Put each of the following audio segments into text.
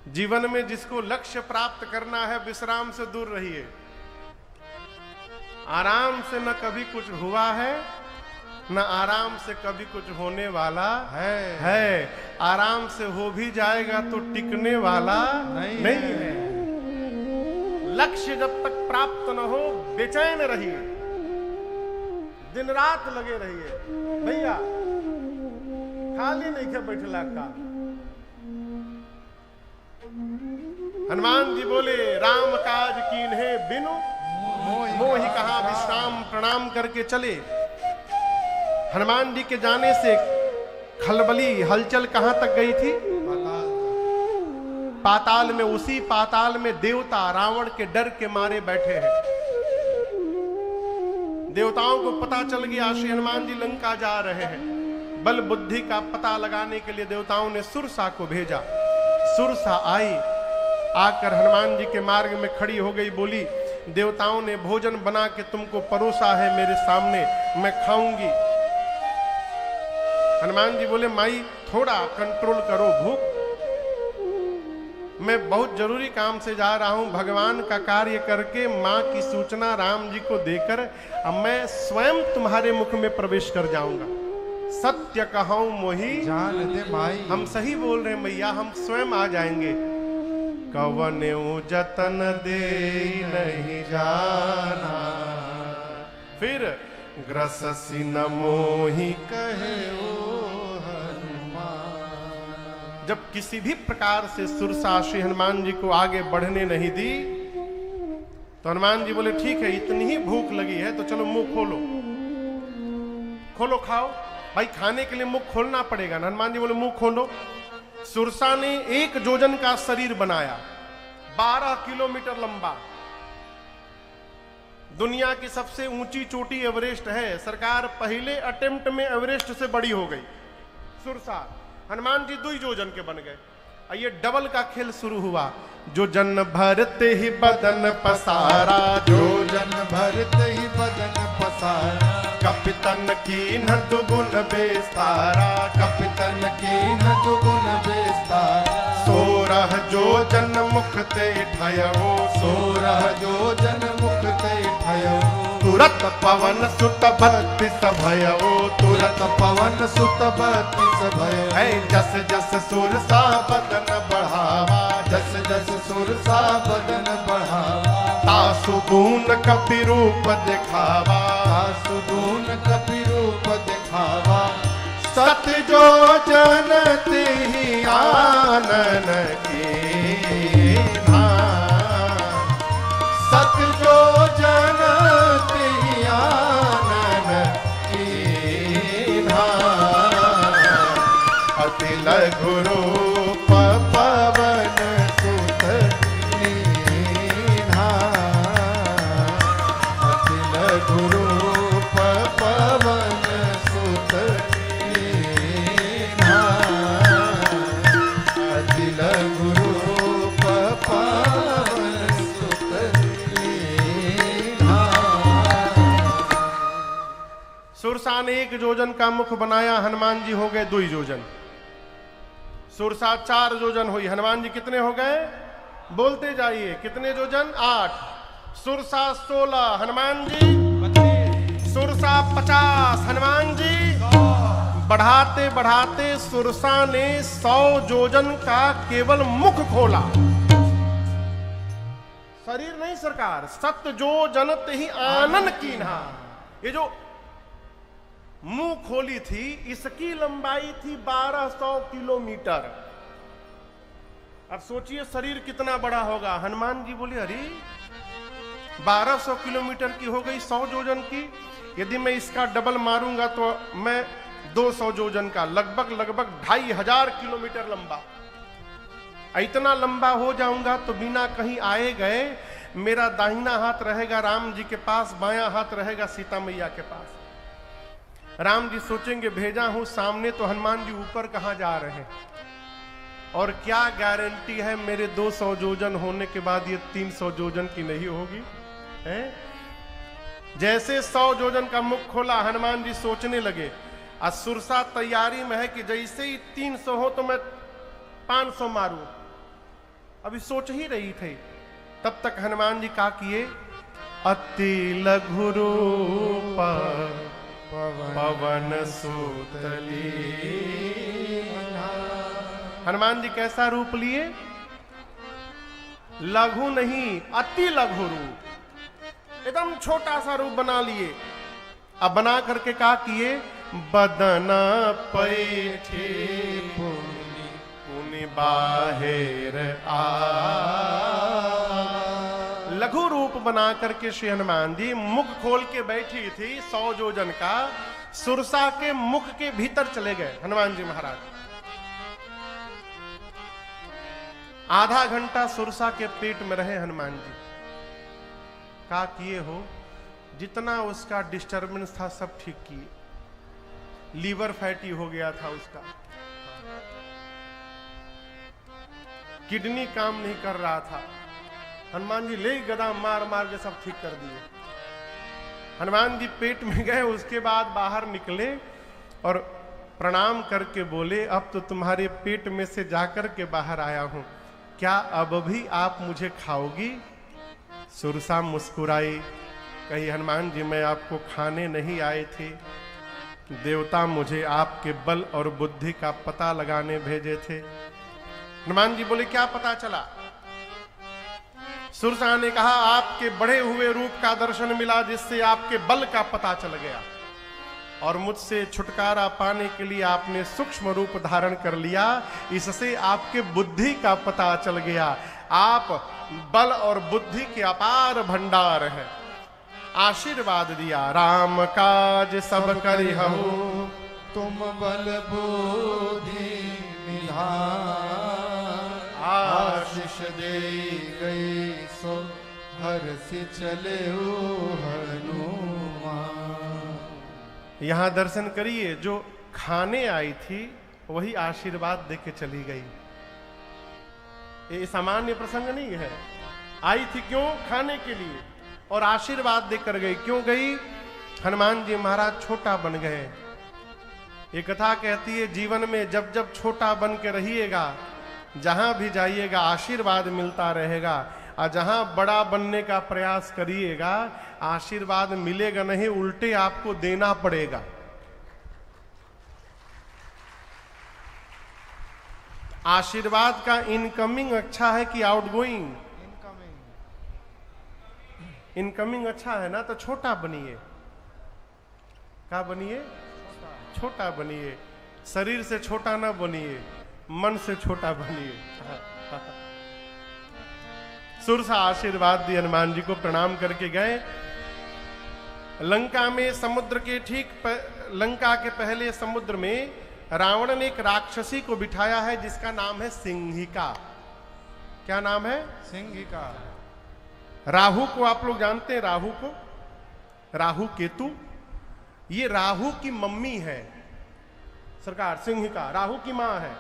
जीवन में जिसको लक्ष्य प्राप्त करना है, विश्राम से दूर रहिए। आराम से न कभी कुछ हुआ है, न आराम से कभी कुछ होने वाला है। आराम से हो भी जाएगा तो टिकने वाला नहीं है। लक्ष्य जब तक प्राप्त न हो, बेचैन रहिए, दिन रात लगे रहिए। भैया खाली नहीं क्या बैठला का। हनुमान जी बोले, राम काज कीन्हे बिनु मोहि कहा विश्राम। प्रणाम करके चले। हनुमान जी के जाने से खलबली हलचल कहां तक गई थी? पाताल में। उसी पाताल में देवता रावण के डर के मारे बैठे हैं। देवताओं को पता चल गया श्री हनुमान जी लंका जा रहे हैं। बल बुद्धि का पता लगाने के लिए देवताओं ने सुरसा को भेजा। सुरसा आई, आकर हनुमान जी के मार्ग में खड़ी हो गई। बोली, देवताओं ने भोजन बना के तुमको परोसा है मेरे सामने, मैं खाऊंगी। हनुमान जी बोले, माई थोड़ा कंट्रोल करो भूख, मैं बहुत जरूरी काम से जा रहा हूं। भगवान का कार्य करके मां की सूचना राम जी को देकर अब मैं स्वयं तुम्हारे मुख में प्रवेश कर जाऊंगा। सत्य कहूं मोहि जान दे माई। हम सही बोल रहे हैं मैया, हम स्वयं आ जाएंगे। कवन्यु जतन दे नहीं जाना, फिर ग्रससी न मोहि कहे हनुमान। जब किसी भी प्रकार से सुरसा श्री हनुमान जी को आगे बढ़ने नहीं दी, तो हनुमान जी बोले, ठीक है, इतनी ही भूख लगी है तो चलो मुंह खोलो, खोलो खाओ। भाई खाने के लिए मुंह खोलना पड़ेगा ना। हनुमान जी बोले, मुंह खोलो। सुरसा ने 1 जोजन का शरीर बनाया, 12 किलोमीटर लंबा। दुनिया की सबसे ऊंची चोटी एवरेस्ट है। सरकार पहले अटेम्प्ट में एवरेस्ट से बड़ी हो गई सुरसा। हनुमान जी 2 जोजन के बन गए। ये डबल का खेल शुरू हुआ। जो जन भरते ही बदन पसारा, जो जन भरते ही बदन पसारा। कपितन की न दुगुन बेस्तारा, कपितन की न दुगुन बेस्तारा। 16 जो जन मुख ते ठयो, 16 जो जन मुख ते ठयो। तुरत पवन सुत 32 भयो, तुरत पवन सुत 32 भयो। है जस जस सुरसा बदन बढ़ावा, जस जस सुरसा बदन बढ़ावा। तासु दून कपि रूप दिखावा, तासु दून कपि रूप दिखावा। सत जो जन तिहि आनन कीन्हा, सत जो जन तिहि आनन कीन्हा। अति लघु रूप पवन सुत लीन्हा, अति लघु रूप पवन सुत लीन्हा। अति लघु रूप पवन सुत लीन्हा। सुरसा ने 1 जोजन का मुख बनाया, हनुमान जी हो गए 2 जोजन। सुरसा 4 जोजन हुई, हनुमान जी कितने हो गए? बोलते जाइए, कितने जोजन? 8। सुरसा 16, हनुमान जी 32। सुरसा 50, हनुमान जी 100। बढ़ाते बढ़ाते सुरसा ने 100 जोजन का केवल मुख खोला, शरीर नहीं सरकार। सत जो जनत ही आनन कीन्हा। ये जो मुंह खोली थी, इसकी लंबाई थी 1200 किलोमीटर। अब सोचिए शरीर कितना बड़ा होगा। हनुमान जी बोले, अरे 1200 किलोमीटर की हो गई, 100 जोजन की। यदि मैं इसका डबल मारूंगा तो मैं 200 जोजन का, लगभग 2500 किलोमीटर लंबा। इतना लंबा हो जाऊंगा तो बिना कहीं आए गए मेरा दाहिना हाथ रहेगा राम जी के पास, बायां हाथ रहेगा सीता मैया के पास। राम जी सोचेंगे, भेजा हूं सामने तो हनुमान जी ऊपर कहां जा रहे हैं, और क्या गारंटी है मेरे 200 जोजन होने के बाद ये 300 जोजन की नहीं होगी है? जैसे 100 जोजन का मुख खोला, हनुमान जी सोचने लगे। सुरसा तैयारी में है कि जैसे ही 300 हो तो मैं 500 मारूं। अभी सोच ही रही थी, तब तक हनुमान जी क्या किए, अति लघु रूप पवन सुत लीन्हा। हनुमान जी कैसा रूप लिए, लघु नहीं, अति लघु रूप, एकदम छोटा सा रूप बना लिए। अब बना करके क्या किए, बदना पैठे पुनि बाहिर आ। लघु रूप बना करके श्री हनुमान जी मुख खोल के बैठी थी 100 योजन का, सुरसा के मुख के भीतर चले गए हनुमान जी महाराज। आधा घंटा सुरसा के पेट में रहे हनुमान जी। क्या किए हो, जितना उसका डिस्टरबेंस था सब ठीक किए। लीवर फैटी हो गया था उसका, किडनी काम नहीं कर रहा था, हनुमान जी ले गदा मार मार के सब ठीक कर दिए। हनुमान जी पेट में गए, उसके बाद बाहर निकले और प्रणाम करके बोले, अब तो तुम्हारे पेट में से जाकर के बाहर आया हूं, क्या अब भी आप मुझे खाओगी? सुरसा मुस्कुराई, कही हनुमान जी मैं आपको खाने नहीं आए थे, देवता मुझे आपके बल और बुद्धि का पता लगाने भेजे थे। हनुमान जी बोले क्या पता चला? सुरसा ने कहा आपके बढ़े हुए रूप का दर्शन मिला, जिससे आपके बल का पता चल गया, और मुझसे छुटकारा पाने के लिए आपने सूक्ष्म रूप धारण कर लिया, इससे आपके बुद्धि का पता चल गया। आप बल और बुद्धि के अपार भंडार है। आशीर्वाद दिया, राम काज सब करिहु तुम बल बुद्धि निधान। आशीष दे गई सो हर्षि चले हनुमान। यहां दर्शन करिए, जो खाने आई थी वही आशीर्वाद देके चली गई। ये सामान्य प्रसंग नहीं है। आई थी क्यों? खाने के लिए, और आशीर्वाद देकर गई। क्यों गई? हनुमान जी महाराज छोटा बन गए। ये कथा कहती है जीवन में जब जब छोटा बन के रहिएगा, जहां भी जाइएगा आशीर्वाद मिलता रहेगा, और जहां बड़ा बनने का प्रयास करिएगा आशीर्वाद मिलेगा नहीं, उल्टे आपको देना पड़ेगा। आशीर्वाद का इनकमिंग अच्छा है कि आउटगोइंग? इनकमिंग अच्छा है ना, तो छोटा बनिए। क्या बनिए? छोटा बनिए। शरीर से छोटा ना बनिए, मन से छोटा बनिए। सुरसा आशीर्वाद दी, हनुमान जी को प्रणाम करके गए। लंका में समुद्र के लंका के पहले समुद्र में रावण ने एक राक्षसी को बिठाया है, जिसका नाम है सिंहिका। क्या नाम है? सिंहिका। राहु को आप लोग जानते हैं, राहु को, राहु केतु, ये राहु की मम्मी है सरकार। सिंहिका राहु की मां है।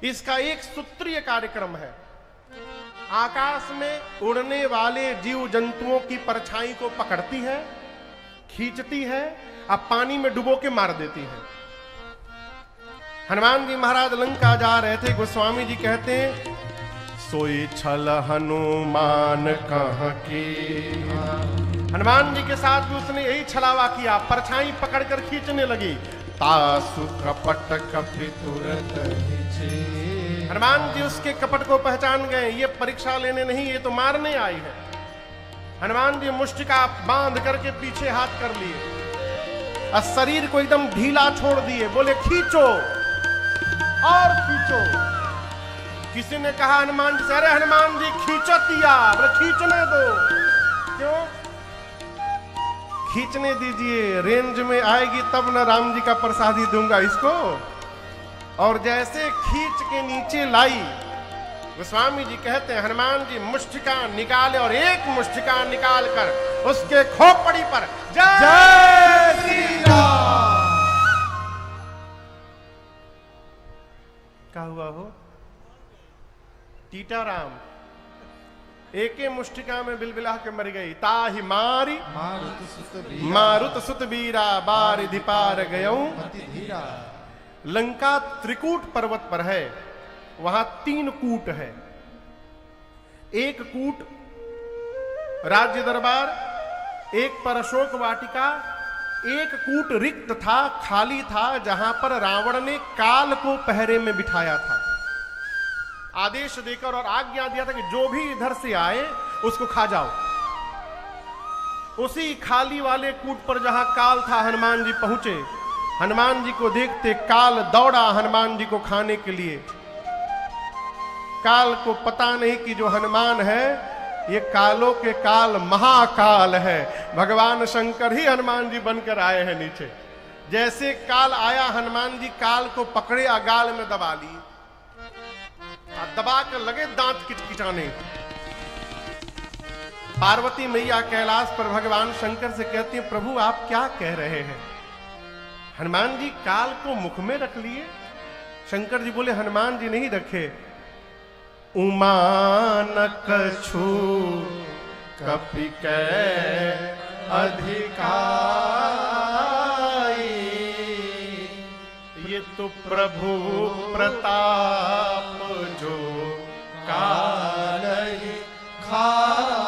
इसका एक सूत्रीय कार्यक्रम है। आकाश में उड़ने वाले जीव जंतुओं की परछाई को पकड़ती है, खींचती है, अब पानी में डुबो के मार देती है। हनुमान जी महाराज लंका जा रहे थे, गोस्वामी जी कहते हैं सोई छल हनुमान कहाँ की। हनुमान जी के साथ भी उसने यही छलावा किया, परछाई पकड़कर खींचने लगी। तासु कपट कपि तुरत हिचे। हनुमान जी उसके कपट को पहचान गए, ये परीक्षा लेने नहीं, ये तो मारने आई है। हनुमान जी मुष्टिका बांध करके पीछे हाथ कर लिए और शरीर को एकदम ढीला छोड़ दिए, बोले खींचो और खींचो। किसी ने कहा हनुमान जी से, अरे हनुमान जी खींचतिया, बोले खींचने दो। क्यों? खींचने दीजिए, रेंज में आएगी तब न राम जी का प्रसादी दूंगा इसको। और जैसे खींच के नीचे लाई, गोस्वामी जी कहते हैं हनुमान जी मुष्टिका निकाले और एक मुष्टिका निकाल कर उसके खोपड़ी पर जय श्री राम। क्या हुआ हो? टीटाराम एक मुष्टिका में बिलबिला के मर गई। ताहि मारी मारुत सुत बीरा, बार दीपार गयऊं। लंका त्रिकूट पर्वत पर है, वहां 3 कूट है। एक कूट राज्य दरबार, एक पर अशोक वाटिका, एक कूट रिक्त था, खाली था, जहां पर रावण ने काल को पहरे में बिठाया था, आदेश देकर और आज्ञा दिया था कि जो भी इधर से आए उसको खा जाओ। उसी खाली वाले कूट पर जहां काल था, हनुमान जी पहुंचे। हनुमान जी को देखते काल दौड़ा हनुमान जी को खाने के लिए। काल को पता नहीं कि जो हनुमान है ये कालों के काल महाकाल है। भगवान शंकर ही हनुमान जी बनकर आए हैं नीचे। जैसे काल आया, हनुमान जी काल को पकड़े, गाल में दबा ली, दबा कर लगे दांत किटकिटाने। पार्वती मैया कैलाश पर भगवान शंकर से कहती है, प्रभु आप क्या कह रहे हैं? हनुमान जी काल को मुख में रख लिए। शंकर जी बोले, हनुमान जी नहीं रखे, उमा न कछु कपि कै अधिकाई, ये तो प्रभु प्रताप जो काल खाई।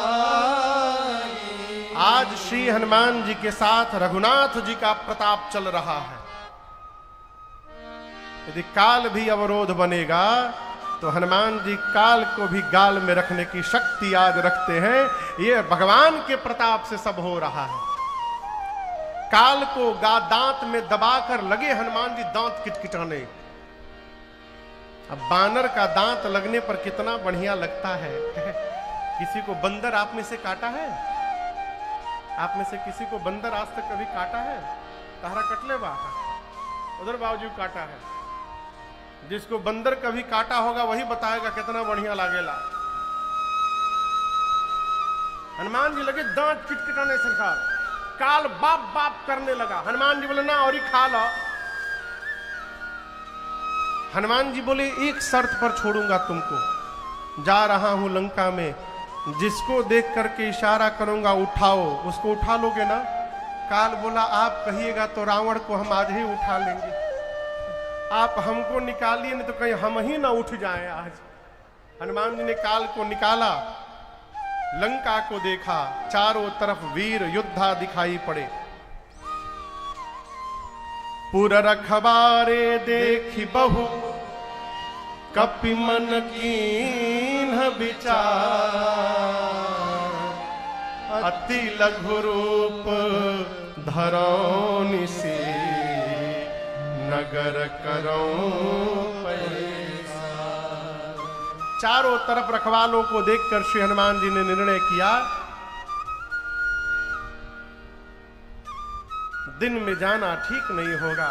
आज श्री हनुमान जी के साथ रघुनाथ जी का प्रताप चल रहा है। यदि काल भी अवरोध बनेगा तो हनुमान जी काल को भी गाल में रखने की शक्ति आज रखते हैं। ये भगवान के प्रताप से सब हो रहा है। काल को दांत में दबाकर लगे हनुमान जी दांत किटकिटाने। अब बानर का दांत लगने पर कितना बढ़िया लगता है। किसी को बंदर आप में से काटा है? आप में से किसी को बंदर आज तक कभी काटा है? तारा कटले बा उधर बावजूद काटा है। जिसको बंदर कभी काटा होगा वही बताएगा कितना बढ़िया लागेला। हनुमान जी लगे दांत किटकिटाने सरकार। काल बाप बाप करने लगा। हनुमान जी बोले ना और ही खा लो। हनुमान जी बोले एक शर्त पर छोड़ूंगा तुमको। जा रहा हूं लंका में, जिसको देख करके इशारा करूंगा उठाओ, उसको उठा लोगे ना? काल बोला आप कहिएगा तो रावण को हम आज ही उठा लेंगे। आप हमको निकालिए नहीं तो कहीं हम ही ना उठ जाएं आज। हनुमान जी ने काल को निकाला, लंका को देखा, चारों तरफ वीर योद्धा दिखाई पड़े। पुर रखबारे देखी बहु कपि मन कीन्ह विचार, अति लघु रूप धरौ निसी, नगर करौं पैसार। चारों तरफ रखवालों को देखकर श्री हनुमान जी ने निर्णय किया, दिन में जाना ठीक नहीं होगा।